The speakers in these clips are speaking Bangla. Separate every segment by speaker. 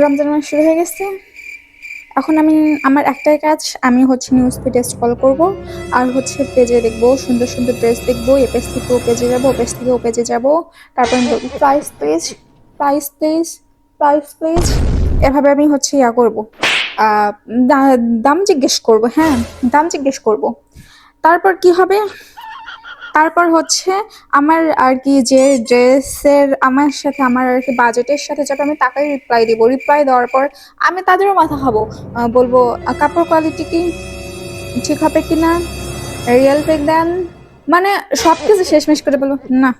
Speaker 1: রমজান মাস শুরু হয়ে গেছে। এখন আমি আমার একটাই কাজ, আমি হচ্ছে নিউজ ফিডে স্ক্রল করব আর হচ্ছে পেজে দেখব, সুন্দর সুন্দর ড্রেস দেখবো। এ পেজ থেকে ও পেজে যাবো, ও পেজ থেকে ও পেজে যাবো। তারপর আমি বলবো price please, price please, price please. এভাবে আমি হচ্ছে ইয়া করবো, দাম জিজ্ঞেস করব। হ্যাঁ, দাম জিজ্ঞেস করব। তারপর কি হবে? তারপর হচ্ছে আমার আর কি যে ড্রেসের আমার সাথে আমার আর কি বাজেটের সাথে যাবে, আমি তাকেই রিপ্লাই দিব। রিপ্লাই দেওয়ার পর আমি তাদেরও মাথা খাবো, বলবো কাপড় কোয়ালিটি কি ঠিক হবে কিনা, রিয়েল পিক দেন। মানে সবকিছু শেষমেশ করে বলবো না,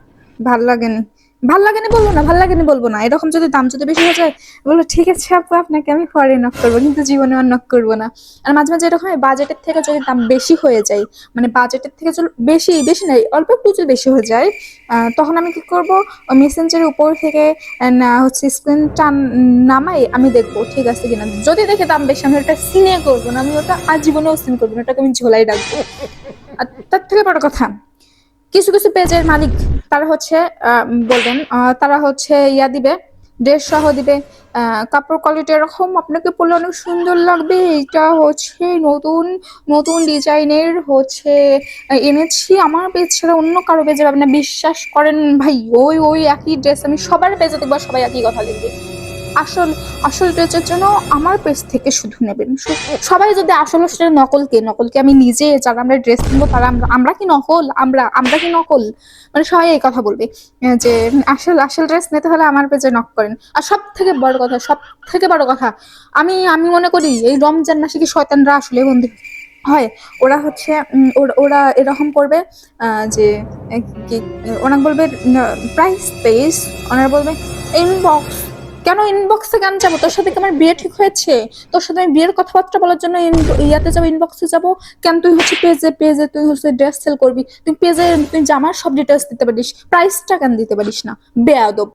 Speaker 1: ভাল লাগেনি। ভাল লাগেনি বলবো না, ভাল লাগেনি বলবো না। এরকম যদি দাম যদি বেশি হয়ে যায়, বলবো ঠিক আছে আপু, আপনাকে আমি পরে নক করবো, কিন্তু জীবনে আর নক করবো না। আর মাঝে মাঝে এরকম হয়, বাজেটের থেকে যদি দাম বেশি হয়ে যায়, মানে বাজেটের থেকে যদি বেশি বেশি নাই, অল্প একটু যদি বেশি হয়ে যায়, তখন আমি কি করবো, মেসেঞ্জারের উপর থেকে না হচ্ছে স্ক্রিনটা নামাই আমি দেখবো ঠিক আছে কিনা। যদি দেখে দাম বেশি, আমি ওটা সিনে করবো না, আমি ওটা আজীবনেও সিন করবো না, ওটাকে আমি ঝোলাই রাখবো। আর তার থেকে বড় কথা, কিছু কিছু পেজের মালিক তারা হচ্ছে বলবেন, তারা হচ্ছে ইয়া দিবে, ড্রেস সহ দিবে, কাপড় কোয়ালিটি এরকম আপনাকে পরলে অনেক সুন্দর লাগবে, এটা হচ্ছে নতুন নতুন ডিজাইনের হচ্ছে এনেছি, আমার পেজ ছাড়া অন্য কারো পেজে পাবেন না। বিশ্বাস করেন ভাই, ওই ওই একই ড্রেস আমি সবার পেজে দেখবো, সবাই একই কথা লিখবে। আসল আসল ড্রেসের জন্য আমার পেজ থেকে শুধু নেবেন। সবাই যদি আসল আসলে নকলকে আমি নিজে, যারা আমরা ড্রেস কিনবো তারা আমরা কি নকল, আমরা কি নকল, মানে সবাই এই কথা বলবে যে আসল আসল ড্রেস নিতে হলে আমার পেজে নক করেন। আর সব থেকে বড় কথা, সব থেকে বড় কথা, আমি আমি মনে করি এই রমজান মাসে কি শয়তানরা আসলে বন্দী হয়। ওরা হচ্ছে ওরা এরকম করবে, যে ওনাকে বলবে প্রাইস পেজ, ওনারা বলবে ইনবক্স। কেন ইনবক্সে কেন যাবো? তোর সাথে কি আমার বিয়ে ঠিক হয়েছে? তোর সাথে আমি বিয়ের কথাবার্তা বলার জন্য ইয়াতে যাবো, ইনবক্সে যাবো কেন? তুই হচ্ছে পেজে পেজে তুই হচ্ছে ড্রেস সেল করবি, তুই পেজে তুই জামার সব ডিটেলস দিতে পারিস, প্রাইসটা কেন দিতে পারিস না? বেয়াদব।